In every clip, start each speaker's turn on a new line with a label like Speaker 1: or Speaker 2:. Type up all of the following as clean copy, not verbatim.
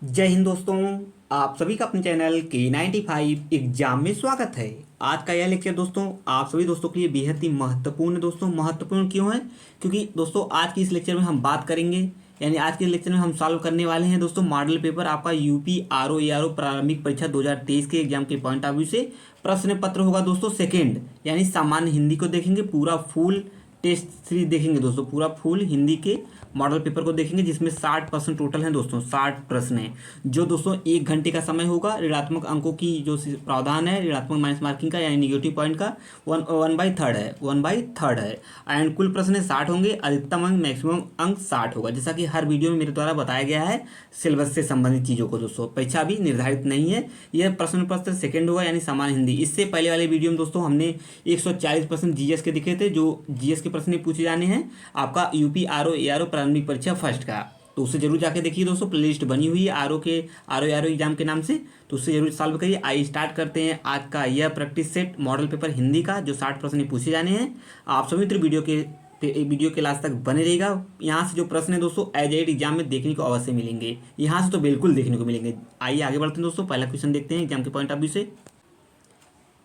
Speaker 1: जय हिंद दोस्तों। आप सभी का अपने चैनल K95 एग्जाम में स्वागत है। आज का यह लेक्चर दोस्तों आप सभी दोस्तों के लिए बेहद ही महत्वपूर्ण है। दोस्तों महत्वपूर्ण क्यों है? क्योंकि दोस्तों आज की इस लेक्चर में हम बात करेंगे, यानी आज के लेक्चर में हम सॉल्व करने वाले हैं दोस्तों मॉडल पेपर आपका यूपी आरओ एआरओ प्रारंभिक परीक्षा 2023 के एग्जाम के पॉइंट ऑफ व्यू से। प्रश्न पत्र होगा दोस्तों सेकेंड, यानी सामान्य हिंदी को देखेंगे, पूरा फुल टेस्ट सीरीज देखेंगे दोस्तों, पूरा फुल हिंदी के मॉडल पेपर को देखेंगे जिसमें 60% टोटल हैं दोस्तों, 60 प्रश्न हैं। जो दोस्तों 1 घंटे का समय होगा। ऋणात्मक अंकों की जो प्रावधान है, ऋणात्मक माइनस मार्किंग का यानी निगेटिव पॉइंट का 1/3 है, 1/3 है। एंड कुल प्रश्न 60 होंगे, अधिकतम अंक मैक्सिमम अंक 60 होगा, जैसा कि हर वीडियो में मेरे द्वारा बताया गया है सिलेबस से संबंधित चीज़ों को। दोस्तों परीक्षा भी निर्धारित नहीं है। यह प्रश्न पत्र सेकेंड होगा यानी सामान्य हिंदी। इससे पहले वाले वीडियो में दोस्तों हमने 140% जीएस के दिखे थे, जो जीएस के प्रश्न पूछे जाने हैं आपका यूपी आरओ एआरओ प्रारंभिक परीक्षा फर्स्ट का। तो उससे जरूर जाके देखिए दोस्तों, प्लेलिस्ट बनी हुई है आरओ एआरओ एग्जाम के नाम से, तो उससे जरूर सॉल्व करिए। आइए स्टार्ट करते हैं आज का यह practice set model paper Hindi का, जो 60 प्रश्न पूछे जाने हैं। आप सभी मित्र वीडियो के लास्ट तक बने रहेगा। यहाँ से जो प्रश्न है दोस्तों एज एड एग्जाम में देखने को अवश्य मिलेंगे, यहाँ से तो बिल्कुल देखने को मिलेंगे। आइए आगे बढ़ते हैं दोस्तों, पहला क्वेश्चन देखते हैं एग्जाम के पॉइंट ऑफ व्यू से।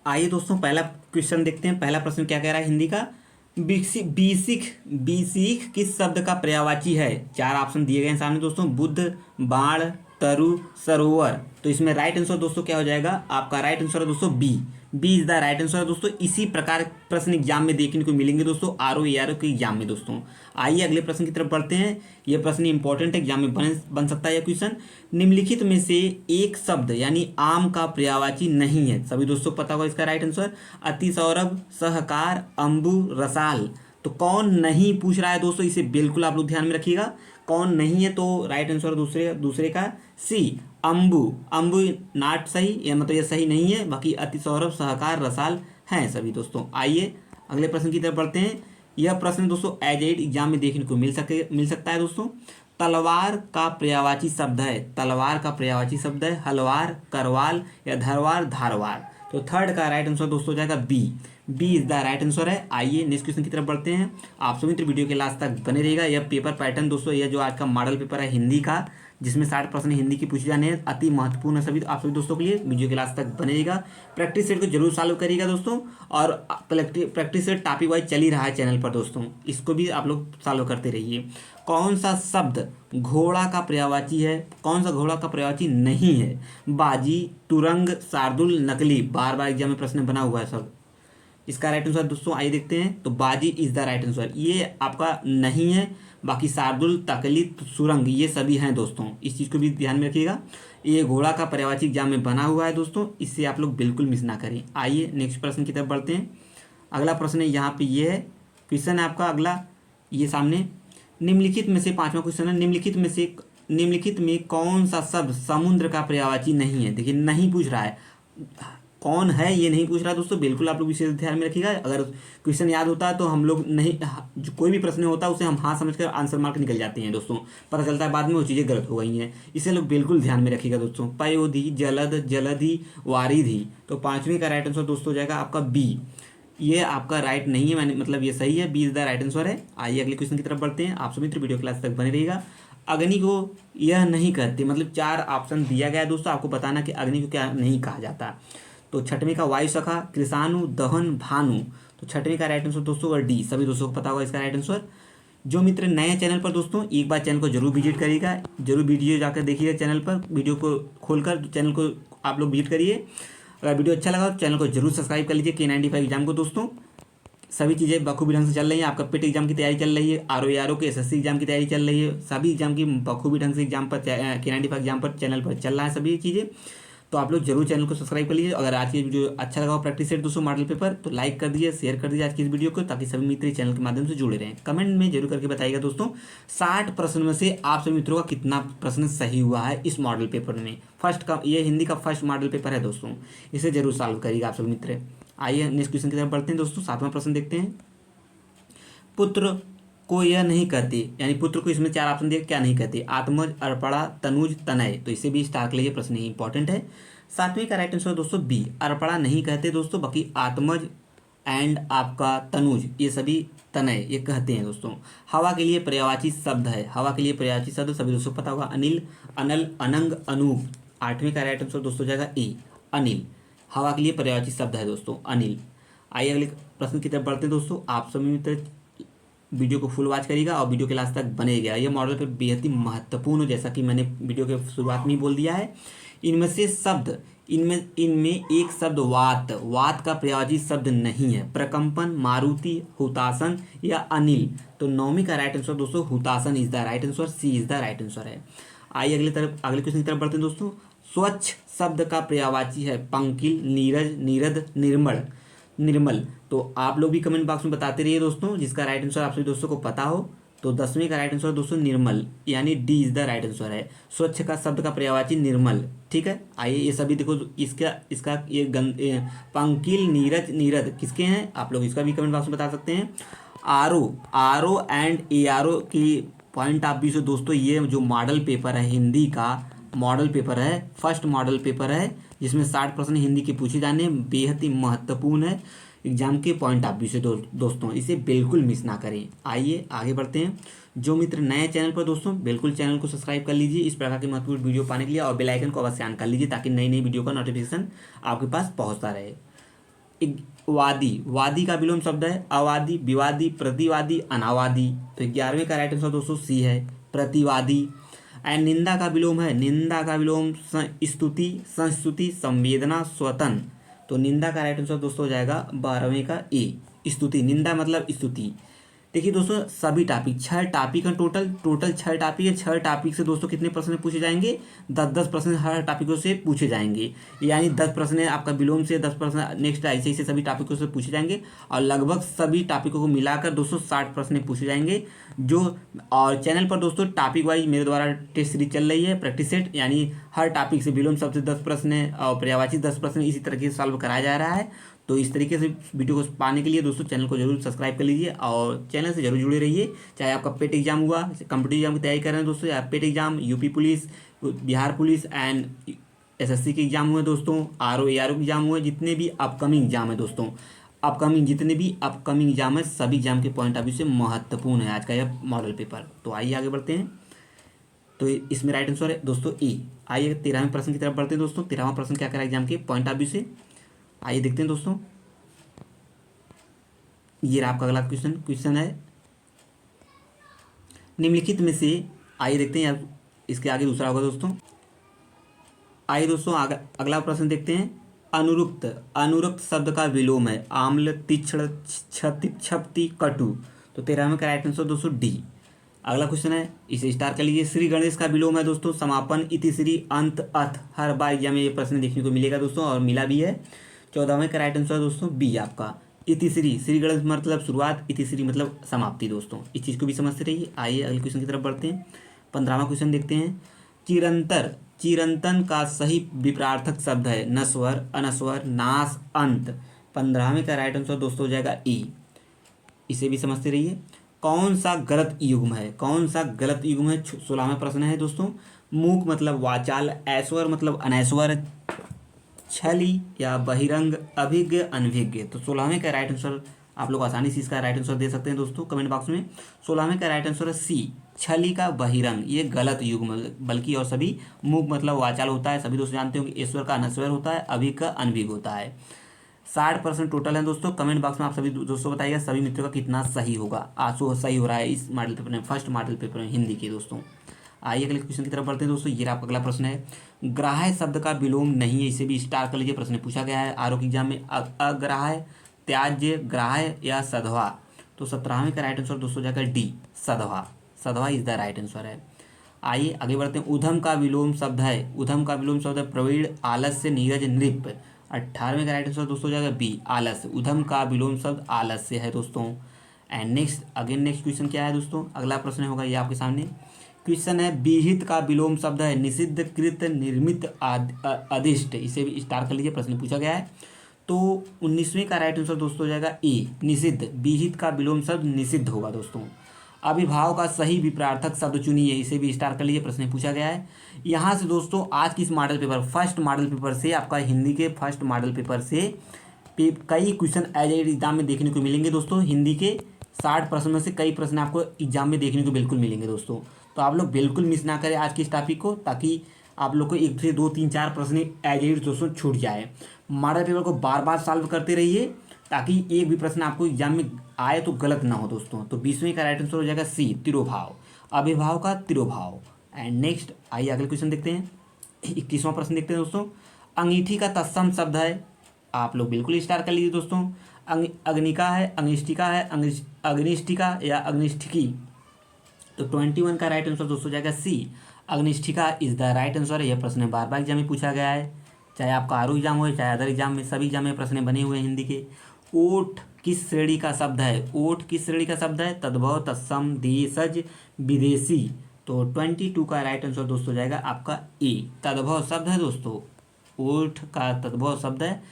Speaker 1: आइए दोस्तों पहला क्वेश्चन देखते हैं। पहला प्रश्न क्या कह रहा है हिंदी का, बीसिक किस शब्द का पर्यायवाची है? 4 ऑप्शन दिए गए हैं सामने दोस्तों, बुद्ध, बाण, तरु, सरोवर। तो इसमें राइट आंसर दोस्तों क्या हो जाएगा? आपका राइट आंसर है दोस्तों B is the right answer दोस्तों। इसी प्रकार प्रश्न एग्जाम में देखने को मिलेंगे दोस्तों आरओ एआरओ के एग्जाम में दोस्तों। आइए अगले प्रश्न की तरफ बढ़ते हैं। यह प्रश्न इंपॉर्टेंट है, एग्जाम में बन सकता है यह क्वेश्चन। निम्नलिखित में से एक शब्द यानी आम का पर्यायवाची नहीं है। सभी दोस्तों पता होगा इसका राइट आंसर, अति सौरभ, सहकार, अंबु, रसाल। तो कौन नहीं पूछ रहा है दोस्तों, इसे बिल्कुल आप लोग ध्यान में रखिएगा। कौन नहीं है तो राइट आंसर दूसरे का सी, अंबु नाट सही, या मतलब ये सही नहीं है। बाकी अति सौरभ, सहकार, रसाल हैं सभी दोस्तों। आइए अगले प्रश्न की तरफ बढ़ते हैं। यह प्रश्न दोस्तों एज एड एग्जाम में देखने को मिल सकता है दोस्तों। तलवार का पर्यायवाची शब्द है, तलवार का पर्यायवाची शब्द है हलवार, करवाल या धरवार, धारवार। तो थर्ड का राइट आंसर दोस्तों हो जाएगा B is the right answer है। आइए नेक्स्ट क्वेश्चन की तरफ बढ़ते हैं। आप सभी मित्र वीडियो के लास्ट तक बने रहेगा। यह पेपर पैटर्न दोस्तों, यह जो आज का मॉडल पेपर है हिंदी का, जिसमें 60 प्रश्न हिंदी की पूछे जाने हैं, अति महत्वपूर्ण है सभी आप सभी दोस्तों के लिए। वीडियो के लास्ट तक बने रहेगा। प्रैक्टिस सेट को जरूर सॉल्व करिएगा दोस्तों, और प्रैक्टिस सेट टॉपिक वाइज चल ही रहा है चैनल पर दोस्तों, इसको भी आप लोग सॉल्व करते रहिए। कौन सा शब्द घोड़ा का पर्यायवाची है? कौन सा घोड़ा का पर्यायवाची नहीं है? बाजी, तुरंग, शार्दुल, नकली। बार बार एग्जाम में प्रश्न बना हुआ है सब। इसका राइट आंसर दोस्तों आइए देखते हैं। तो बाजी इज द राइट आंसर, ये आपका नहीं है। बाकी शार्दुल, तकलीफ, सुरंग ये सभी हैं दोस्तों, इस चीज़ को भी ध्यान में रखिएगा। ये घोड़ा का पर्यायवाची एग्जाम में बना हुआ है दोस्तों, इससे आप लोग बिल्कुल मिस ना करें। आइए नेक्स्ट प्रश्न की तरफ बढ़ते हैं। अगला प्रश्न है यहाँ पे, ये है क्वेश्चन है आपका अगला, ये सामने। निम्नलिखित में से पांचवा क्वेश्चन है, निम्नलिखित में कौन सा शब्द समुद्र का पर्यायवाची नहीं है? देखिए नहीं पूछ रहा है, कौन है ये नहीं पूछ रहा दोस्तों, बिल्कुल आप लोग विशेष ध्यान में रखिएगा। अगर क्वेश्चन याद होता है तो हम लोग नहीं, जो कोई भी प्रश्न होता है उसे हम हाँ समझकर आंसर मार्क निकल जाते हैं दोस्तों, पता चलता है बाद में वो चीज़ें गलत हो गई हैं। इसे लोग बिल्कुल ध्यान में रखिएगा दोस्तों। पयोधि, जलद, जलधि, वारिधि। तो पांचवी का राइट आंसर दोस्तों हो जाएगा आपका बी। ये आपका राइट नहीं है, मैंने मतलब ये सही है, B is the right answer है। आइए अगले क्वेश्चन की तरफ बढ़ते हैं। आप सभी मित्र वीडियो क्लास तक बने रहिएगा। अग्नि को यह नहीं कहते, मतलब 4 ऑप्शन दिया गया है दोस्तों, आपको बताना कि अग्नि को क्या नहीं कहा जाता। तो छठवीं का वायु सखा, कृषाणु, दहन, भानु। तो छठवीं का राइट आंसर दोस्तों और डी, सभी दोस्तों को पता होगा इसका राइट आंसर। जो मित्र नए चैनल पर दोस्तों, एक बार चैनल को जरूर विजिट करिएगा, जरूर वीडियो जाकर देखिएगा चैनल पर, वीडियो को खोलकर चैनल को आप लोग विजिट करिए। अगर वीडियो अच्छा लगा तो चैनल को जरूर सब्सक्राइब कर लीजिए। K95 एग्जाम को दोस्तों सभी चीज़ें बखूबी ढंग से चल रही हैं। आपका पेट एग्जाम की तैयारी चल रही है, आरओ एआरओ के एसएससी एग्जाम की तैयारी चल रही है, सभी एग्जाम की बखूबी ढंग से एग्जाम पर K95 एग्जाम पर चैनल पर चल रहा है सभी चीज़ें। तो आप लोग जरूर चैनल को सब्सक्राइब कर लीजिए। अगर आज की वीडियो अच्छा लगा हो प्रैक्टिस सेट दोस्तों मॉडल पेपर, तो लाइक कर दीजिए, शेयर कर दीजिए आज की इस वीडियो को, ताकि सभी मित्र चैनल के माध्यम से जुड़े रहें। कमेंट में जरूर करके बताइएगा दोस्तों 60 प्रश्न में से आप सभी मित्रों का कितना प्रश्न सही हुआ है इस मॉडल पेपर में। फर्स्ट का ये हिंदी का फर्स्ट मॉडल पेपर है दोस्तों, इसे जरूर सॉल्व करिएगा आप सभी मित्र। आइए नेक्स्ट क्वेश्चन की तरफ बढ़ते हैं दोस्तों। 7वां प्रश्न देखते हैं। पुत्र को यह नहीं कहते, यानी पुत्र को इसमें 4 ऑप्शन दिए, क्या नहीं कहते? आत्मज, अर्पणा, तनुज, तनय। तो इसे भी स्टार के लिए प्रश्न इंपॉर्टेंट है। 7वीं का राइट आंसर दोस्तों बी, अर्पणा नहीं कहते दोस्तों। बाकी आत्मज एंड आपका तनुज, ये सभी तनय ये कहते हैं दोस्तों। हवा के लिए पर्यायवाची शब्द है, हवा के लिए पर्यायवाची शब्द सभी दोस्तों पता होगा, अनिल, अनल, अनंग, अनूप। आठवीं का राइट आंसर दोस्तों हो जाएगा ए, अनिल। हवा के लिए पर्यायवाची शब्द है दोस्तों अनिल। आइए अगले प्रश्न की तरफ बढ़ते हैं दोस्तों। आप सभी मित्र वीडियो को फुल वॉच करिएगा और वीडियो के लास्ट तक बनेगा। यह मॉडल पे बेहद ही महत्वपूर्ण, जैसा कि मैंने वीडियो के शुरुआत में ही बोल दिया है। इनमें से शब्द, इनमें इनमें एक शब्द वात, वात का पर्यायवाची शब्द नहीं है। प्रकंपन, मारुति, हुतासन या अनिल। तो नौवीं का राइट आंसर दोस्तों हुतासन is the right answer, C is the right answer है। आइए अगले क्वेश्चन की तरफ बढ़ते हैं दोस्तों। स्वच्छ शब्द का पर्यायवाची है पंकिल, नीरज, नीरद, निर्मल, निर्मल। तो आप लोग भी कमेंट बॉक्स में बताते रहिए दोस्तों, जिसका राइट आंसर आप सभी दोस्तों को पता हो। तो 10वीं का राइट आंसर दोस्तों निर्मल, यानी D is the right answer है। स्वच्छ का शब्द का पर्यायवाची निर्मल, ठीक है। आइए ये सभी देखो, इसका इसका ये पंकिल, नीरज, नीरद किसके हैं, आप लोग इसका भी कमेंट बॉक्स में बता सकते हैं। RO, RO and A R O की पॉइंट ऑफ व्यू से दोस्तों ये जो मॉडल पेपर है हिंदी का, मॉडल पेपर है, फर्स्ट मॉडल पेपर है, जिसमें 60% हिंदी के पूछे जाने, बेहद ही महत्वपूर्ण है एग्जाम के पॉइंट ऑफ व्यू से दोस्तों, इसे बिल्कुल मिस ना करें। आइए आगे बढ़ते हैं। जो मित्र नए चैनल पर दोस्तों, बिल्कुल चैनल को सब्सक्राइब कर लीजिए इस प्रकार की महत्वपूर्ण वीडियो पाने के लिए, और बेल आइकन को अवश्य ऑन कर लीजिए ताकि नई नई वीडियो का नोटिफिकेशन आपके पास पहुंचता रहे। वादी, वादी का विलोम शब्द है अवादी, विवादी, प्रतिवादी, अनावादी। तो 11वें का राइट आंसर दोस्तों सी है, प्रतिवादी। एंड निंदा का विलोम है, निंदा का विलोम स्तुति, संस्तुति, संवेदना, स्वतन। तो निंदा का राइट आंसर दोस्तों हो जाएगा 12वें का ए, स्तुति। निंदा मतलब स्तुति। देखिए दोस्तों सभी टॉपिक, 6 टॉपिक है टोटल 6 टॉपिक है। 6 टॉपिक से दोस्तों कितने प्रश्न पूछे जाएंगे, 10-10 प्रश्न हर टॉपिकों से पूछे जाएंगे, यानी 10 प्रश्न आपका विलोम से, 10 प्रश्न नेक्स्ट, ऐसे ऐसे सभी टॉपिकों से पूछे जाएंगे। और लगभग सभी टॉपिकों को मिलाकर दोस्तों 60 प्रश्न पूछे जाएंगे। जो और चैनल पर दोस्तों टॉपिक वाइज मेरे द्वारा टेस्ट सीरीज चल रही है, प्रैक्टिस सेट, यानी हर टॉपिक से विलोम सबसे 10 प्रश्न और पर्यायवाची 10 प्रश्न इसी तरीके से सॉल्व कराया जा रहा है। तो इस तरीके से वीडियो को पाने के लिए दोस्तों चैनल को जरूर सब्सक्राइब कर लीजिए और चैनल से जरूर जुड़े रहिए। चाहे आपका पेट एग्जाम हुआ, कंप्यूटर एग्जाम की तैयारी कर रहे हैं दोस्तों, या पेट exam, UP police, Bihar police and SSC के एग्जाम हुए दोस्तों, आरओ एआरओ के एग्जाम हुए, जितने भी अपकमिंग एग्जाम है दोस्तों, जितने भी अपकमिंग एग्जाम है, सभी एग्जाम के पॉइंट ऑफ व्यू से महत्वपूर्ण है आज का यह मॉडल पेपर। तो आइए आगे बढ़ते हैं। तो इसमें राइट आंसर है दोस्तों ए। आइए 13वें प्रश्न की तरफ बढ़ते हैं दोस्तों। 13वां प्रश्न क्या करा एग्जाम के पॉइंट ऑफ व्यू से, आइए देखते हैं दोस्तों। ये आपका अगला क्वेश्चन है निम्नलिखित में से, आइए देखते हैं यार इसके आगे दूसरा होगा दोस्तों। आइए दोस्तों अगला प्रश्न देखते हैं। अनुरुक्त, अनुरुक्त शब्द का विलोम है आम्ल, तीक्ष्ण, क्षप्ति, कटु। तो 13वें का राइट आंसर दोस्तों डी। अगला क्वेश्चन है, इसे स्टार कर लीजिए। श्री गणेश का विलोम है दोस्तों समापन, इतिश्री, अंत, अथ। हर बार एग्जाम में ये प्रश्न देखने को मिलेगा दोस्तों और मिला भी है। 14वें का राइट आंसर दोस्तों बी आपका, इतिश्री। श्री गणेश मतलब शुरुआत, इतिश्री मतलब समाप्ति दोस्तों, इस चीज़ को भी समझते रहिए। आइए अगले क्वेश्चन की तरफ बढ़ते हैं। 15वां क्वेश्चन देखते हैं। चिरंतर, चिरंतन का सही विपरार्थक शब्द है नश्वर, अनश्वर, नाश, अंत। 15वें का राइट आंसर दोस्तों हो जाएगा ई, इसे भी समझते रहिए। कौन सा गलत युग्म है, कौन सा गलत युग्म है, 16वां प्रश्न है दोस्तों। मूक मतलब वाचाल, ऐश्वर मतलब अनैश्वर, छली या बहिरंग, अभिज्ञ, अनभिज्ञ। तो 16वें का राइट आंसर आप लोग आसानी से इसका राइट आंसर दे सकते हैं दोस्तों कमेंट बॉक्स में। 16वें का राइट आंसर है सी, छली का बहिरंग, ये गलत युग्म, बल्कि और सभी। मूक मतलब वाचाल होता है, सभी दोस्त जानते हो कि ईश्वर का अनश्वर होता है, अभिज्ञ का अनभिज्ञ होता है। 60% टोटल है दोस्तों। कमेंट बॉक्स में आप सभी दोस्तों बताइएगा सभी मित्रों का कितना सही होगा, आंसू सही हो रहा है इस मॉडल पेपर में, फर्स्ट मॉडल पेपर में हिंदी के दोस्तों। आइए अगले क्वेश्चन की तरफ बढ़ते हैं दोस्तों। ये आपका अगला प्रश्न है। ग्राह्य शब्द का विलोम नहीं है, इसे भी स्टार कर लीजिए, प्रश्न पूछा गया है आरोग्य एग्जाम में। अग्राह्य, त्याज्य, ग्राह्य या सधवा। तो 17वें का राइट आंसर दोस्तों जाकर डी, सधवा। सधवा इज द राइट आंसर है। आइए आगे बढ़ते हैं। उधम का विलोम शब्द है, उधम का विलोम शब्द है प्रवीण, आलस्य, नीरज, नृप। 18वें का राइट आंसर दोस्तों जाएगा बी, आलस्य। उधम का विलोम शब्द आलस्य है दोस्तों। एंड नेक्स्ट क्वेश्चन क्या है दोस्तों, अगला प्रश्न होगा ये आपके सामने। क्वेश्चन है विहित का विलोम शब्द है निषिद्ध, कृत, निर्मित, अदिष्ट। इसे भी स्टार कर लीजिए, प्रश्न पूछा गया है। तो 19वें का राइट आंसर दोस्तों हो जाएगा ए, निषिद्ध। विहित का विलोम शब्द निषिद्ध होगा दोस्तों। अभिभाव का सही विपरार्थक शब्द चुनिए, इसे भी स्टार कर लीजिए, प्रश्न पूछा गया है। यहाँ से दोस्तों आज की इस model paper, first model paper से, आपका हिंदी के फर्स्ट मॉडल पेपर से कई क्वेश्चन एज एग्जाम में देखने को मिलेंगे दोस्तों। हिंदी के 60 प्रश्न में से कई प्रश्न आपको एग्जाम में देखने को बिल्कुल मिलेंगे दोस्तों। तो आप लोग बिल्कुल मिस ना करें आज की इस टॉपिक को, ताकि आप लोग को 1 से 2 3 4 प्रश्न एज एड दोस्तों छूट जाए। मॉडल पेपर को बार बार सॉल्व करते रहिए, ताकि एक भी प्रश्न आपको एग्जाम में आए तो गलत ना हो दोस्तों। तो 20वें का राइट आंसर हो जाएगा सी, तिरोभाव, अभिभाव का तिरोभाव। एंड नेक्स्ट आइए अगले क्वेश्चन देखते हैं। 21वां प्रश्न देखते हैं दोस्तों। अंगीठी का तत्सम शब्द है, आप लोग बिल्कुल स्टार कर लीजिए दोस्तों। अग्निका है, अग्निष्टिका है, अग्निष्टिका या अग्निष्ठिकी। तो 21 का राइट आंसर दोस्तों हो जाएगा सी, अग्निष्ठिका इज द राइट आंसर है। यह प्रश्न बार बार एग्जाम में पूछा गया है, चाहे आपका आरू एग्जाम हो चाहे अदर एग्जाम में, सभी एग्जाम में प्रश्न बने हुए हैं हिंदी के। ओठ किस श्रेणी का शब्द है? ओठ किस श्रेणी का शब्द है? तद्भव, तत्सम, देशज, विदेशी। तो 22 का राइट आंसर दोस्तों हो जाएगा आपका ए, तद्भव शब्द है दोस्तों। ओठ का तद्भव शब्द है।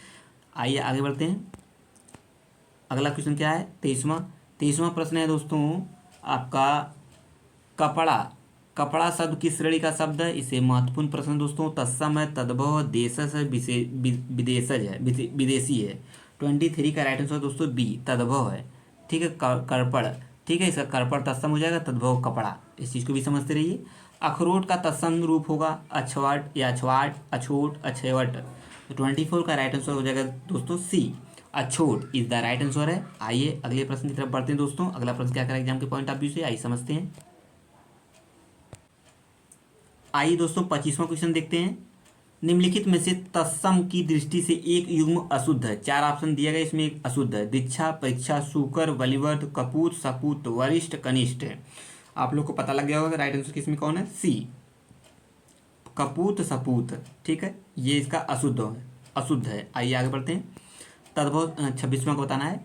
Speaker 1: आइए आगे बढ़ते हैं। अगला क्वेश्चन क्या है? 23वां प्रश्न है दोस्तों आपका कपड़ा। कपड़ा शब्द किस श्रेणी का शब्द है? इसे महत्वपूर्ण प्रश्न दोस्तों। तत्सम है, तद्भव, देशज है, विदेशज है, विदेशी है। 23 का राइट आंसर दोस्तों बी, तद्भव है। ठीक है, कर्पण, ठीक है, इसका कर्पण तत्सम हो जाएगा, तद्भव कपड़ा। इस चीज़ को भी समझते रहिए। अखरोट का तत्सम रूप होगा अछवट या अछवाट, अछोट, अछेवट। तो 24 का राइट आंसर हो जाएगा दोस्तों सी, अछोट इज द राइट आंसर है। आइए अगले प्रश्न की तरफ बढ़ते हैं दोस्तों। अगला प्रश्न क्या करेगा एग्जाम के पॉइंट ऑफ व्यू से, आइए समझते हैं। आइए दोस्तों 25वां क्वेश्चन देखते हैं। निम्नलिखित में से तत्सम की दृष्टि से एक युग्म अशुद्ध है। 4 ऑप्शन दिया गया, इसमें एक अशुद्ध है। दीक्षा, परीक्षा, शुकर, बलिवर्ध, कपूत, सपूत, वरिष्ठ, कनिष्ठ है। आप लोग को पता लग गया होगा राइट आंसर किसमें कौन है? सी, कपूत, सपूत। ठीक है, ये इसका अशुद्ध है। आइए आगे बढ़ते हैं। तद्भव 26वां को बताना है।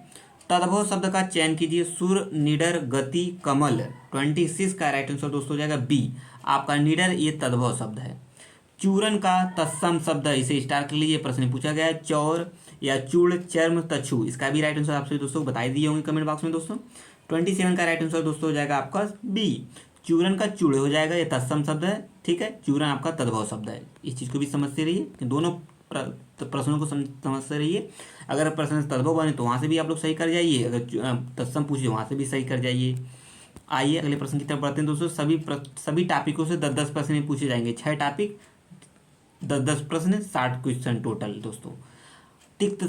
Speaker 1: तद्भव शब्द का चयन कीजिए। सुर, निडर, गति, कमल। 26 का राइट आंसर दोस्तों हो जाएगा बी, आपका निडर, ये तद्भव शब्द है। चूरन का तत्सम शब्द है, इसे स्टार कर लीजिए, प्रश्न पूछा गया है। चौर या चूड़, चर्म, तछु, इसका भी राइट आंसर आपसे दोस्तों को बताई दिए होंगे कमेंट बॉक्स में दोस्तों। 27 का राइट आंसर दोस्तों हो जाएगा आपका बी, चूरन का चूड़े हो जाएगा, ये तत्सम शब्द है। ठीक है, चूरन आपका तद्भव शब्द है। इस चीज़ को भी समझते रहिए, दोनों प्रश्नों को समझते रहिए। अगर प्रश्न तद्भव बने तो वहाँ से भी आप लोग सही कर जाइए, अगर तत्सम पूछिए वहाँ से भी सही कर जाइए। आइए अगले प्रश्न की तरफ बढ़ते हैं दोस्तों। सभी टॉपिकों से 10-10 प्रश्न पूछे जाएंगे। 6 टॉपिक, 10-10 प्रश्न, 60 क्वेश्चन टोटल दोस्तों। तिक्त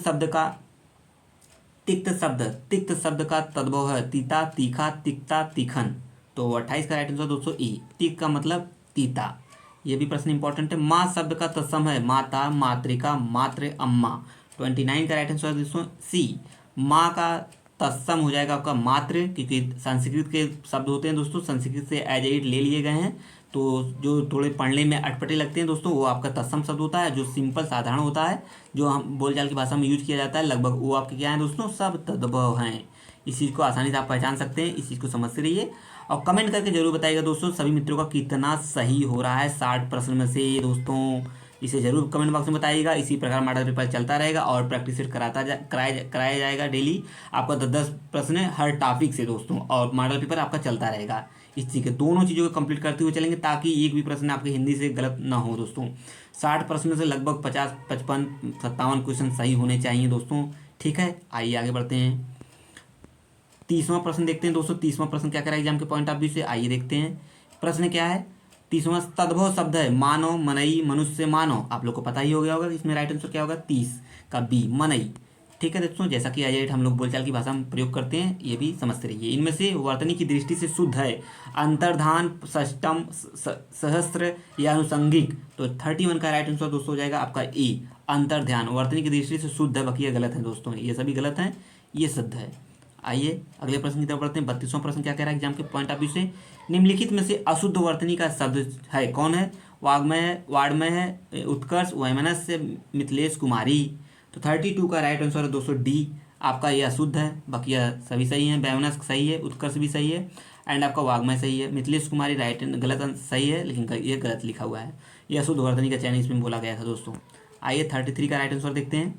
Speaker 1: शब्द का तद्भव है तीता, तीखा, तिक्ता, तीखन। तो 28 का राइट आंसर दोस्तों ई, तिक का मतलब तीता। ये भी प्रश्न इंपॉर्टेंट है। माँ शब्द का तत्सम है माता, मातृका, मातृ, अम्मा। 29 का राइट आंसर दोस्तों सी, माँ का तत्सम हो जाएगा आपका मातृ, क्योंकि संस्कृत के शब्द होते हैं दोस्तों, संस्कृत से एज इट ले लिए गए हैं। तो जो थोड़े पढ़ने में अटपटे लगते हैं दोस्तों, वो आपका तत्सम शब्द होता है। जो सिंपल साधारण होता है, जो हम बोलचाल की भाषा में यूज किया जाता है लगभग, वो आपके क्या है दोस्तों, सब तद्भव हैं। इस चीज़ को आसानी से आप पहचान सकते हैं। इस चीज़ को समझते रहिए और कमेंट करके जरूर बताइएगा दोस्तों सभी मित्रों का कितना सही हो रहा है 60 प्रश्न में से दोस्तों। इसे जरूर कमेंट बॉक्स में बताइएगा। इसी प्रकार मॉडल पेपर चलता रहेगा और प्रैक्टिस सेट कराया जाएगा डेली। आपका 10-10 प्रश्न है हर टॉपिक से दोस्तों, और मॉडल पेपर आपका चलता रहेगा। इस चीज़ के दोनों चीज़ों को कंप्लीट करते हुए चलेंगे, ताकि एक भी प्रश्न आपके हिंदी से गलत ना हो दोस्तों। 60 प्रश्न से लगभग 50, 55, 57 क्वेश्चन सही होने चाहिए दोस्तों। ठीक है, आइए आगे बढ़ते हैं। 30वां प्रश्न देखते हैं दोस्तों। 30वां प्रश्न क्या करा एग्जाम के पॉइंट ऑफ व्यू से, आइए देखते हैं। प्रश्न क्या है? 30वां तद्भव शब्द है मानव, मनई, मनुष्य, मानव। आप लोग को पता ही हो गया होगा इसमें राइट आंसर क्या होगा, 30 का बी, मनई। ठीक है दोस्तों, जैसा कि आज हम लोग बोलचाल की भाषा में प्रयोग करते हैं, ये भी समझते रहिए। इनमें से वर्तनी की दृष्टि से शुद्ध है अंतर्धान, षष्टम, सहस्त्र या अनुसंगिक। तो 31 का राइट आंसर दोस्तों हो जाएगा आपका ए, अंतर्ध्यान। वर्तनी की दृष्टि से शुद्ध है, बाकी ये गलत है दोस्तों, ये सभी गलत हैं, ये शुद्ध है। आइए अगले प्रश्न की तरफ बढ़ते हैं। 32वां प्रश्न क्या कह रहा है एग्जाम के पॉइंट ऑफ व्यू से, निम्नलिखित में से अशुद्ध वर्तनी का शब्द है कौन है? वाग्मय है, उत्कर्ष, वैमनस्य, मिथिलेश कुमारी। तो 32 का राइट आंसर है दोस्तों डी, आपका ये अशुद्ध है, बाकी सभी सही है। वैमनस्य सही है, उत्कर्ष भी सही है, एंड आपका वाग्मय सही है। मिथिलेश कुमारी राइट गलत सही है, लेकिन ये गलत लिखा हुआ है। ये अशुद्ध वर्तनी का चयन इसमें बोला गया था दोस्तों। आइए 33 का राइट आंसर देखते हैं।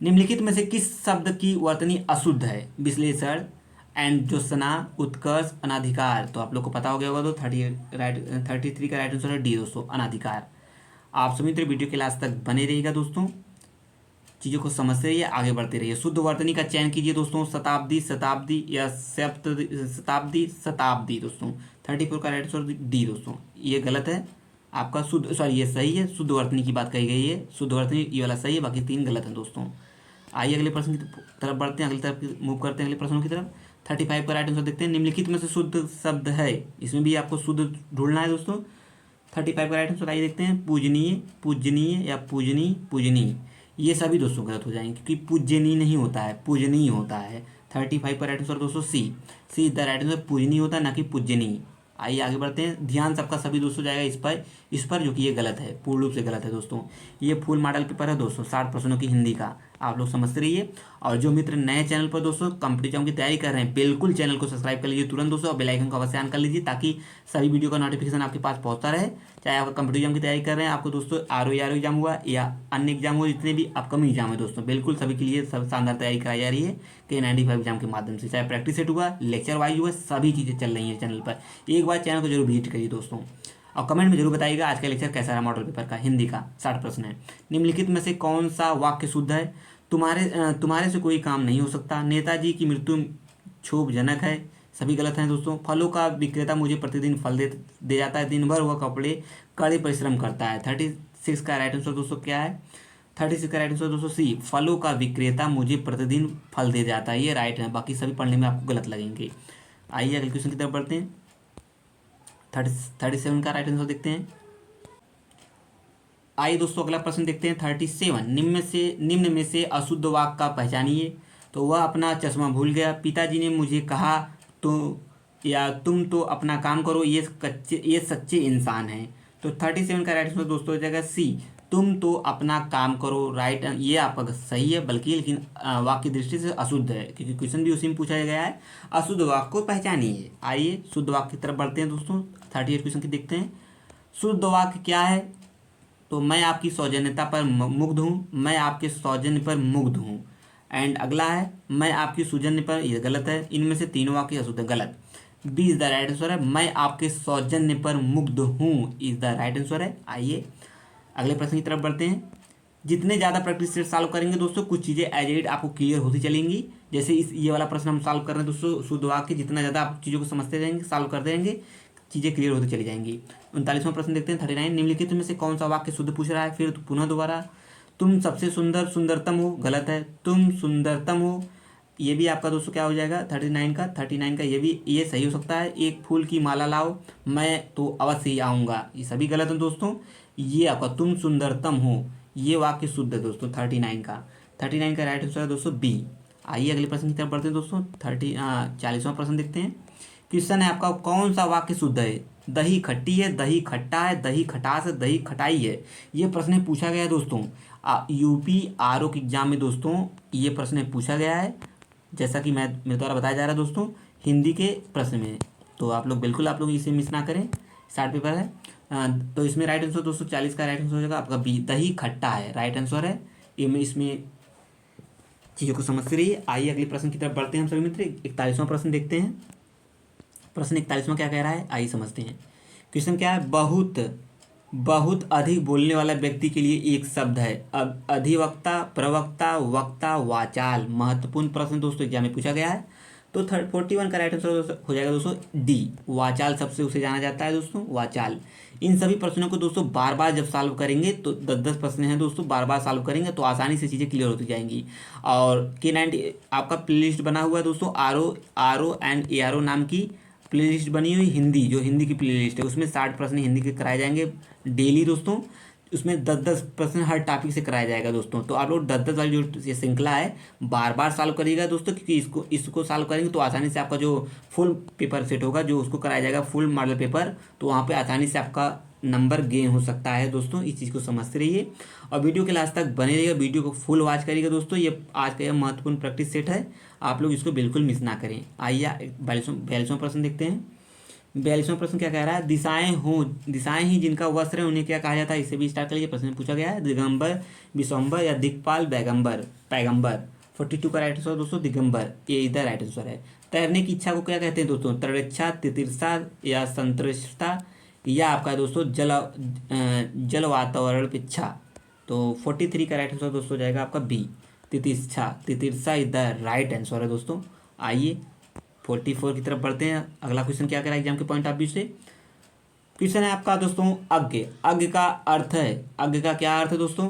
Speaker 1: निम्नलिखित में से किस शब्द की वर्तनी अशुद्ध है? विश्लेषण, एंड ज्योत्सना, उत्कर्ष, अनाधिकार। तो आप लोग को पता हो गया होगा तो 33 का राइट आंसर है डी दोस्तों, अनाधिकार। आप सभी मित्र वीडियो के लास्ट तक बने रहिएगा दोस्तों। चीज़ों को समझते रहिए, आगे बढ़ते रहिए। शुद्ध वर्तनी का चयन कीजिए दोस्तों, शताब्दी, शताब्दी या शताब्दी, शताब्दी दोस्तों। 34 का राइट आंसर डी दोस्तों, ये गलत है आपका। शुद्ध, सॉरी, ये सही है, शुद्ध वर्तनी की बात कही गई है, शुद्ध वर्तनी ये वाला सही है, बाकी 3 गलत हैं दोस्तों। आइए अगले प्रश्न की तरफ बढ़ते हैं, अगली तरफ मूव करते हैं अगले प्रश्नों की तरफ। 35 का राइट आंसर देखते हैं, निम्नलिखित में से शुद्ध शब्द है, इसमें भी आपको शुद्ध ढूंढना है दोस्तों। 35 का राइट आंसर आइए देखते हैं, पूजनीय, पूजनीय या पूजनी, पूजनी। ये सभी दोस्तों गलत हो जाएंगे, क्योंकि पूजनीय नहीं होता है, पूजनीय होता है। 35 का राइट आंसर दोस्तों सी इज द राइट आंसर, पूजनीय होता है ना कि पूजनीय। आइए आगे बढ़ते हैं, ध्यान सबका सभी दोस्तों जाएगा इस पर जो कि ये गलत है, पूर्ण रूप से गलत है दोस्तों। ये फुल मॉडल पेपर है दोस्तों, 60 प्रश्नों की हिंदी का, आप लोग समझते रहिए। और जो मित्र नए चैनल पर दोस्तों कॉम्पिटिटिव एग्जाम की तैयारी कर रहे हैं, बिल्कुल चैनल को सब्सक्राइब कर लीजिए तुरंत दोस्तों, और बेल आइकन को अवश्य ऑन कर लीजिए, ताकि सभी वीडियो का नोटिफिकेशन आपके पास पहुंचता रहे। चाहे आप कॉम्पिटिटिव एग्जाम की तैयारी कर रहे हैं, आपको दोस्तों आर एग्जाम हुआ या अन्य एग्जाम हुआ, जितने भी अपकमिंग एग्जाम है दोस्तों, बिल्कुल सभी के लिए सब शानदार तैयारी कराई जा रही है K95 एग्जाम के माध्यम से। चाहे प्रैक्टिस सेट हुआ, लेक्चर वाइज हुआ, सभी चीज़ें चल रही हैं चैनल पर। एक बार चैनल को जरूर विजिट करिए दोस्तों, और कमेंट में जरूर बताइएगा आज का लेक्चर कैसा रहा। मॉडल पेपर का हिंदी का 60 प्रश्न है। निम्नलिखित में से कौन सा वाक्य शुद्ध है? तुम्हारे से कोई काम नहीं हो सकता, नेताजी की मृत्यु क्षोभजनक है, सभी गलत हैं दोस्तों। फलों का विक्रेता मुझे प्रतिदिन फल दे जाता है, दिन भर वह कपड़े कड़े परिश्रम करता है। 36 का राइट आंसर दोस्तों क्या है? 36 का राइट आंसर दोस्तों सी, फलों का विक्रेता मुझे प्रतिदिन फल दे जाता है, ये राइट है, बाकी सभी पढ़ने में आपको गलत लगेंगे। आइए अगले क्वेश्चन की तरफ बढ़ते हैं। 37 का राइट आंसर देखते हैं। आइए दोस्तों अगला प्रश्न देखते हैं 37, निम्न में से अशुद्ध वाक्य का पहचानिए। तो वह अपना चश्मा भूल गया, पिताजी ने मुझे कहा तो, या तुम तो अपना काम करो, ये सच्चे इंसान हैं। तो 37 का राइट आंसर दोस्तों हो जाएगा सी, तुम तो अपना काम करो, राइट। ये आपका सही है, बल्कि लेकिन वाक्य की दृष्टि से अशुद्ध है, क्योंकि क्वेश्चन भी उसी में पूछा गया है, अशुद्ध वाक्य को पहचानिए। आइए शुद्ध वाक्य की तरफ बढ़ते हैं दोस्तों। 38 क्वेश्चन की देखते हैं, शुद्ध वाक्य क्या है? तो मैं आपकी सौजन्यता पर मुग्ध हूँ, मैं आपके सौजन्य पर मुग्ध हूँ। एंड अगला है, मैं आपकी सौजन्य पर, ये गलत है, इनमें से तीनों वाक्य अशुद्ध है, गलत। B is the right answer है, मैं आपके सौजन्य पर मुग्ध हूँ, इज द राइट आंसर है। आइए अगले प्रश्न की तरफ बढ़ते हैं। जितने ज़्यादा प्रैक्टिस सेट सॉल्व करेंगे दोस्तों, कुछ चीज़ें एज इट आपको क्लियर होती चलेंगी। जैसे ये वाला प्रश्न हम सॉल्व कर रहे हैं दोस्तों, शुद्ध वाक्य, जितना ज़्यादा आप चीज़ों को समझते रहेंगे, सॉल्व करते रहेंगे, चीज़ें क्लियर होती चली जाएंगी। 39वां प्रश्न देखते हैं 39, निम्नलिखित में से कौन सा वाक्य शुद्ध पूछ रहा है? फिर पुनः दोबारा, तुम सबसे सुंदरतम हो, गलत है, तुम सुंदरतम हो, ये भी आपका दोस्तों क्या हो जाएगा 39 का ये सही हो सकता है। एक फूल की माला लाओ, मैं तो अवश्य ही आऊँगा, ये सभी गलत हैं दोस्तों। ये आपका तुम सुंदरतम हो, ये वाक्य शुद्ध है दोस्तों 39 का राइट आंसर है दोस्तों बी। आइए अगले प्रश्न की तरफ बढ़ते हैं दोस्तों। 40वां प्रश्न देखते हैं। क्वेश्चन है आपका, कौन सा वाक्य शुद्ध है? दही खट्टी है, दही खट्टा है, दही खटास है, दही खटाई है, ये प्रश्न पूछा गया है दोस्तों यूपी आरओ के एग्जाम में दोस्तों, ये प्रश्न पूछा गया है, जैसा कि मेरे द्वारा बताया जा रहा है दोस्तों हिंदी के प्रश्न में। तो आप लोग इसे मिस ना करें, 60 पेपर है। तो इसमें राइट आंसर दोस्तों 40 का राइट आंसर हो जाएगा आपका बी, दही खट्टा है, राइट आंसर है। इसमें चीज़ों को समझते रहिए। आइए अगले प्रश्न की तरफ बढ़ते हैं हम सभी मित्र। 41वां प्रश्न देखते हैं। प्रश्न 41वां क्या कह रहा है, आइए समझते हैं। क्वेश्चन क्या है, बहुत अधिक बोलने वाला व्यक्ति के लिए एक शब्द है। अब अधिवक्ता, प्रवक्ता, वक्ता, वाचाल। महत्वपूर्ण प्रश्न दोस्तों एग्जाम में पूछा गया है। तो 41 का राइट आंसर हो जाएगा दोस्तों डी, वाचाल शब्द से उसे जाना जाता है दोस्तों, वाचाल। इन सभी प्रश्नों को दोस्तों बार बार जब सॉल्व करेंगे, तो 10-10 प्रश्न हैं दोस्तों, बार बार सॉल्व करेंगे तो आसानी से चीज़ें क्लियर होती जाएंगी। और K90 आपका प्लेलिस्ट बना हुआ है दोस्तों, आर ओ एंड ARO नाम की प्लेलिस्ट बनी हुई हिंदी, जो हिंदी की प्लेलिस्ट है, उसमें 60 प्रश्न हिंदी के कराए जाएंगे डेली दोस्तों। उसमें 10-10 प्रश्न हर टॉपिक से कराया जाएगा दोस्तों। तो आप लोग 10-10 वाली जो ये श्रृंखला है बार बार सॉल्व करिएगा दोस्तों, क्योंकि इसको सॉल्व करेंगे तो आसानी से आपका जो फुल पेपर सेट होगा, जो उसको कराया जाएगा फुल मॉडल पेपर, तो वहाँ पे आसानी से आपका नंबर गेन हो सकता है दोस्तों। इस चीज़ को समझते रहिए और वीडियो के लास्ट तक बने रहिएगा, वीडियो को फुल वॉच करिएगा दोस्तों। ये आज का यह महत्वपूर्ण प्रैक्टिस सेट है, आप लोग इसको बिल्कुल मिस ना करें। आइए 42वां प्रश्न देखते हैं। 42वां प्रश्न क्या कह रहा है, दिशाएं ही जिनका वस्त्र है उन्हें क्या कहा जाता है? इसे भी स्टार्ट कर लीजिए। प्रश्न पूछा गया है, दिगंबर, विश्वम्बर या दिक्पाल, पैगंबर। 42 का राइट आंसर दोस्तों दिगंबर, ये इधर राइट आंसर है। तैरने की इच्छा को क्या कहते हैं दोस्तों? तृच्छा, तितिर्षा या संतृष्टता, या आपका दोस्तों जल वातावरण इच्छा। तो 43 का राइट आंसर दोस्तों हो जाएगा आपका बी, तितिक्षा। तितिक्षा इज द राइट आंसर है दोस्तों। आइए 44 की तरफ बढ़ते हैं। अगला क्वेश्चन क्या करा एग्जाम के पॉइंट ऑफ व्यू से। क्वेश्चन है आपका दोस्तों अज्ञ। अज्ञ का अर्थ है, अज्ञ का क्या अर्थ है दोस्तों?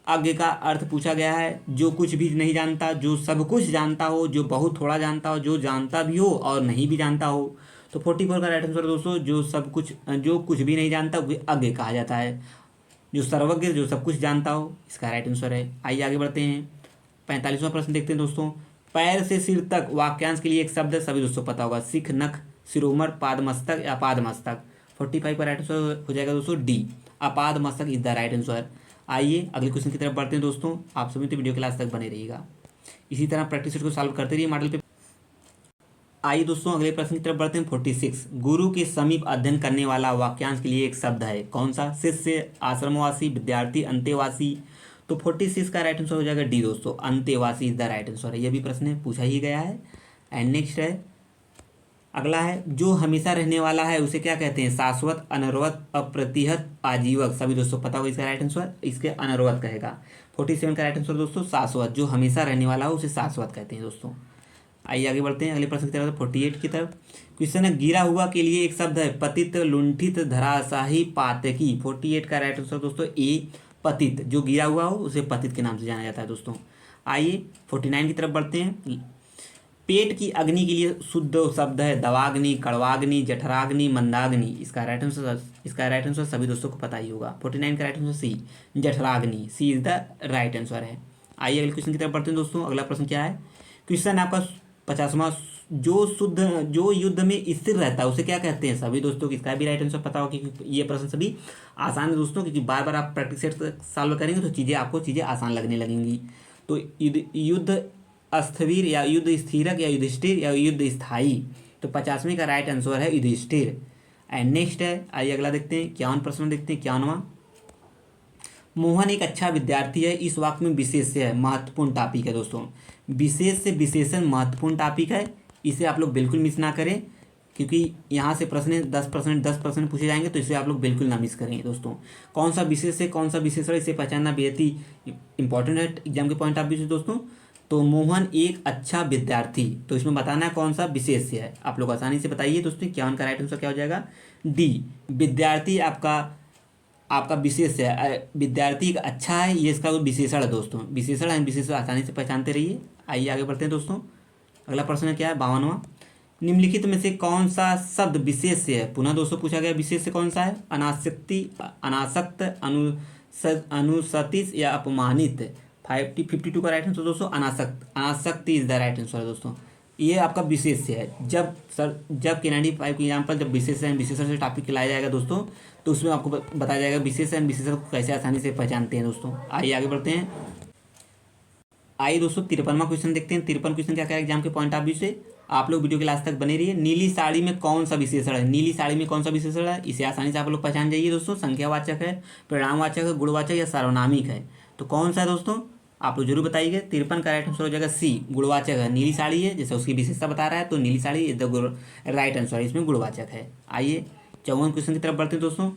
Speaker 1: अज्ञ का अर्थ पूछा गया है जो कुछ भी नहीं जानता, जो सब कुछ जानता हो, जो बहुत थोड़ा जानता हो, जो जानता भी हो और नहीं भी जानता हो। तो 44 का राइट आंसर दोस्तों जो सब कुछ, जो कुछ भी नहीं जानता वो अज्ञ कहा जाता है। जो सर्वज्ञ, जो सब कुछ जानता हो, इसका राइट आंसर है। आइए आगे बढ़ते हैं। 45वां प्रश्न देखते हैं दोस्तों। पैर से सिर तक वाक्यांश के लिए एक शब्द सभी दोस्तों पता होगा, सिख, नख, सिरोमर, पादमस्तक या पादमस्तक। 45 का राइट आंसर हो जाएगा दोस्तों डी, अपादमस्तक इज द राइट आंसर। आइए अगले क्वेश्चन की तरफ बढ़ते हैं दोस्तों। आप सभी तो वीडियो क्लास तक बने रहिएगा, इसी तरह प्रैक्टिस सेट को सॉल्व करते रहिए मॉडल पे। आइए दोस्तों अगले प्रश्न की तरफ बढ़ते हैं। 46, गुरु के समीप अध्ययन करने वाला वाक्यांश के लिए एक शब्द है, कौन सा? शिष्य, आश्रमवासी, विद्यार्थी, अंतेवासी। तो 46 का राइट आंसर हो जाएगा डी दोस्तों, अंतेवासी इज द राइट आंसर है। यह भी प्रश्न पूछा ही गया है। एंड नेक्स्ट है, अगला है, जो हमेशा रहने वाला है उसे क्या कहते हैं? शाश्वत, अनवरत, अप्रतिहत, आजीवक। सभी दोस्तों पता होगा इसका राइट आंसर, इसके अनवरत कहेगा। 47 का राइट आंसर दोस्तों शाश्वत, जो हमेशा रहने वाला हो उसे शाश्वत कहते हैं दोस्तों। आइए आगे बढ़ते हैं अगले प्रश्न की तरफ, 48 की तरफ। क्वेश्चन है, गिरा हुआ के लिए एक शब्द है, पतित, लुंठित, धराशाही, पातकी। 48 का राइट आंसर दोस्तों ए, पतित। जो गिरा हुआ हो उसे पतित के नाम से जाना जाता है दोस्तों। आइए 49 की तरफ बढ़ते हैं। पेट की अग्नि के लिए शुद्ध शब्द है, दवाग्नि, कड़वाग्नि, जठराग्नि, मंदाग्नि। इसका राइट आंसर सभी दोस्तों को पता ही होगा। 49 का राइट आंसर सी, जठराग्नि, C is the right answer है। आइए अगले क्वेश्चन की तरफ बढ़ते हैं दोस्तों। अगला प्रश्न क्या है? क्वेश्चन आपका 50वां, जो युद्ध में स्थिर रहता है उसे क्या कहते हैं? सभी दोस्तों को इसका भी राइट आंसर पता होगा, क्योंकि ये प्रश्न सभी आसान है दोस्तों, क्योंकि बार बार आप प्रैक्टिस सेट सॉल्व करेंगे तो चीज़ें आसान लगने लगेंगी। तो युद्ध स्थविर या युद्ध स्थिरक या युधिष्ठिर या युद्ध स्थायी। तो 50वें का राइट आंसर है युधिष्ठिर। एंड नेक्स्ट है, आइए अगला देखते हैं। 51 प्रश्न देखते हैं। 51वां, मोहन एक अच्छा विद्यार्थी है, इस वाक्य में विशेष से है, महत्वपूर्ण टॉपिक है दोस्तों। विशेष से विशेषण महत्वपूर्ण टॉपिक है, इसे आप लोग बिल्कुल मिस ना करें, क्योंकि यहाँ से प्रश्न 10% पूछे जाएंगे, तो इसे आप लोग बिल्कुल ना मिस करेंगे दोस्तों। कौन सा विशेष है, कौन सा विशेषण, इसे पहचानना बेहद ही इंपॉर्टेंट है एग्जाम के पॉइंट ऑफ व्यू से दोस्तों। तो मोहन एक अच्छा विद्यार्थी, तो इसमें बताना है कौन सा विशेष है। आप लोग आसानी से बताइए दोस्तों। 51 का राइट आंसर क्या हो जाएगा? डी, विद्यार्थी आपका विशेष है। विद्यार्थी का अच्छा है, ये इसका विशेषण है दोस्तों। विशेषण है, विशेषण आसानी से पहचानते रहिए। आइए आगे बढ़ते हैं दोस्तों। अगला प्रश्न क्या है? 52वां, निम्नलिखित में से कौन सा शब्द विशेष से है? पुनः दोस्तों पूछा गया विशेष से कौन सा है? अनासक्ति, अनासक्त, अनुसतिस या अपमानित। 52 का राइट आंसर दोस्तों अनासक्त, अनासक्ति इज द राइट आंसर है दोस्तों। ये आपका विशेष से है। जब के 95 के एग्जाम्पल जब विशेषण से टॉपिक लाया जाएगा दोस्तों, तो उसमें आपको बताया जाएगा विशेषण को कैसे आसानी से पहचानते हैं दोस्तों। आइए आगे बढ़ते हैं। आइए दोस्तों 53वां क्वेश्चन देखते हैं। 53 क्वेश्चन क्या है एग्जाम के पॉइंट ऑफ व्यू से। आप लोग वीडियो के लास्ट तक बने रहिए। नीली साड़ी में कौन सा विशेषण है? नीली साड़ी में कौन सा विशेषण है? इसे आसानी से आप लोग पहचान जाइए दोस्तों। संख्यावाचक है, परिणामवाचक है, गुणवाचक या सार्वनामिक है? तो कौन सा है दोस्तों? आप लोग जरूर बताइएगा। 53 का राइट आंसर हो जाएगा सी, गुणवाचक है। नीली साड़ी है, जैसे उसकी विशेषता बता रहा है, तो नीली sari is the right answer, इसमें गुणवाचक है। आइए 54 क्वेश्चन की तरफ बढ़ते हैं दोस्तों।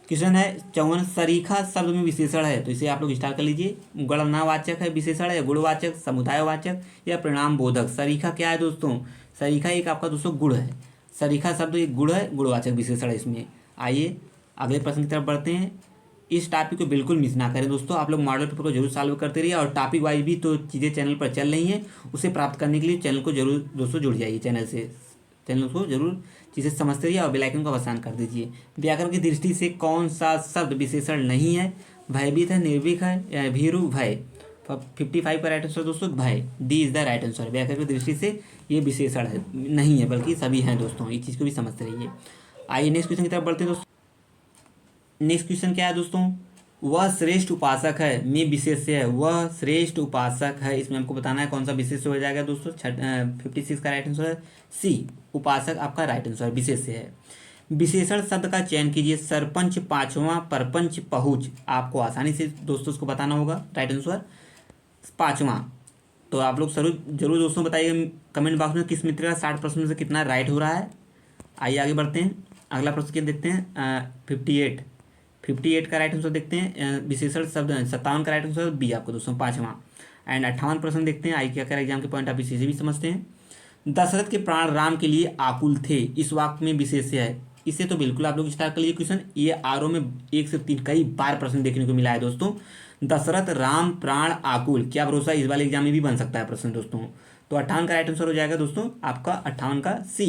Speaker 1: क्वेश्चन है 54, सरीखा शब्द में विशेषण है, तो इसे आप लोग स्टार्ट कर लीजिए। गणनावाचक है विशेषण है, गुणवाचक, समुदायवाचक या परिणाम बोधक। सरीखा क्या है दोस्तों? सरीखा एक आपका दोस्तों गुण है। सरीखा शब्द एक गुण है, गुणवाचक विशेषण है इसमें। आइए अगले प्रश्न की तरफ बढ़ते हैं। इस टॉपिक को बिल्कुल मिस ना करें दोस्तों। आप लोग मॉडल पेपर को जरूर सॉल्व करते रहिए, और टॉपिक वाइज भी तो चीज़ें चैनल पर चल रही हैं, उसे प्राप्त करने के लिए चैनल को जरूर दोस्तों जुड़ जाइए। चैनल को जरूर चीज़ें समझते रहिए और बेल आइकन को आसान कर दीजिए। व्याकरण की दृष्टि से कौन सा शब्द विशेषण नहीं है? भयभीत है, निर्भीक है या भीरु, भय। 55 का राइट आंसर दोस्तों भय, D is the right answer. व्याकरण की दृष्टि से ये विशेषण है नहीं है, बल्कि सभी हैं दोस्तों। इस चीज़ को भी समझते रहिए। आइए नेक्स्ट क्वेश्चन की तरफ बढ़ते हैं दोस्तों। नेक्स्ट क्वेश्चन क्या है दोस्तों? वह श्रेष्ठ उपासक है में विशेष है, वह श्रेष्ठ उपासक है, इसमें हमको बताना है कौन सा विशेष हो जाएगा दोस्तों। 56 का राइट आंसर है सी, उपासक आपका राइट आंसर विशेष है। विशेषण शब्द का चयन कीजिए। सरपंच, पांचवा, परपंच, पहुँच। आपको आसानी से दोस्तों उसको बताना होगा। राइट आंसर पांचवा। तो आप लोग जरूर दोस्तों बताइए कमेंट बॉक्स में किस मित्र का 60% में से कितना राइट हो रहा है। आइए आगे बढ़ते हैं। अगला प्रश्न क्या देखते हैं। 58 का राइट आंसर देखते हैं, विशेषण शब्द 57 का राइट आंसर बी आपको दोस्तों पाँचवा। एंड 58% देखते हैं, आई के आकर एग्जाम के पॉइंट आप इसी से भी समझते हैं। दशरथ के प्राण राम के लिए आकुल थे, इस वाक्य में विशेष्य है। इसे तो बिल्कुल आप लोग स्टार्ट कर लीजिए क्वेश्चन, ये आरओ में 1 से 3 कई बार प्रश्न देखने को मिला है दोस्तों। दशरथ राम प्राण आकुल, क्या भरोसा इस वाले एग्जाम में भी बन सकता है प्रश्न दोस्तों। तो 58 का राइट आंसर हो जाएगा दोस्तों आपका 58 का सी,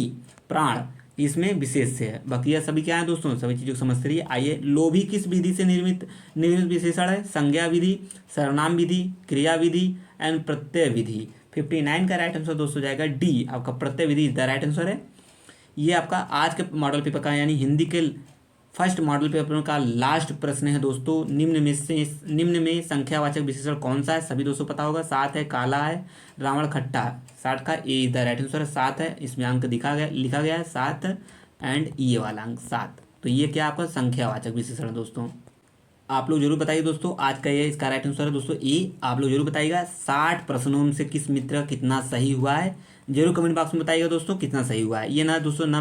Speaker 1: प्राण, इसमें विशेष से है। बाकी यह सभी क्या है दोस्तों, सभी चीज़ों को समझते रहिए। आइए, लोभी किस विधि से निर्मित निर्मित विशेषण है, संज्ञा विधि, सर्वनाम विधि, क्रिया विधि एंड प्रत्यय विधि। 59 का राइट आंसर दोस्तों जाएगा डी, आपका प्रत्यय विधि द राइट आंसर है। ये आपका आज के मॉडल पेपर का यानी हिंदी के फर्स्ट मॉडल पेपर का लास्ट प्रश्न है दोस्तों। निम्न में संख्यावाचक विशेषण कौन सा है, सभी दोस्तों पता होगा। 7 है, काला है, रावण खट्टा। 60 का ए द राइट आंसर है, 7 है, इसमें अंक लिखा गया है 7 एंड ये वाला अंक 7। तो ये क्या आपका संख्यावाचक विशेषण है दोस्तों। आप लोग जरूर बताइए दोस्तों, आज का ये इसका राइट आंसर है दोस्तों ए। आप लोग जरूर बताइएगा 60 प्रश्नों में से किस मित्र का कितना सही हुआ है, जरूर कमेंट बॉक्स में बताइएगा दोस्तों कितना सही हुआ है। ये ना दोस्तों ना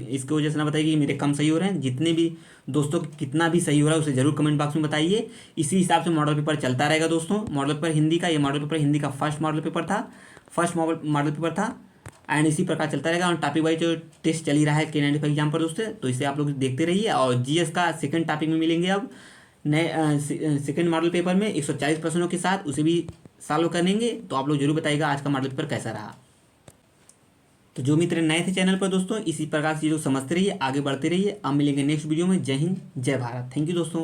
Speaker 1: इसकी वजह से ना बताइए कि मेरे कम सही हो रहे हैं, जितने भी दोस्तों कितना भी सही हो रहा है उसे जरूर कमेंट बॉक्स में बताइए। इसी हिसाब से मॉडल पेपर चलता रहेगा दोस्तों। मॉडल पेपर हिंदी का, ये मॉडल पेपर हिंदी का फर्स्ट मॉडल पेपर था एंड इसी प्रकार चलता रहेगा। और टॉपिक वाइज जो टेस्ट चल ही रहा है K95 एग्जाम पर दोस्तों, तो इसे आप लोग देखते रहिए। और जीएस का सेकंड टॉपिक में मिलेंगे अब नए सेकंड मॉडल पेपर में 140 प्रश्नों के साथ, उसे भी सॉल्व करेंगे। तो आप लोग जरूर बताइएगा आज का मॉडल पेपर कैसा रहा। तो जो मित्र नए थे चैनल पर दोस्तों, इसी प्रकार से चीज़ों को समझते रहिए, आगे बढ़ते रहिए। अब मिलेंगे नेक्स्ट वीडियो में। जय हिंद, जय भारत। थैंक यू दोस्तों।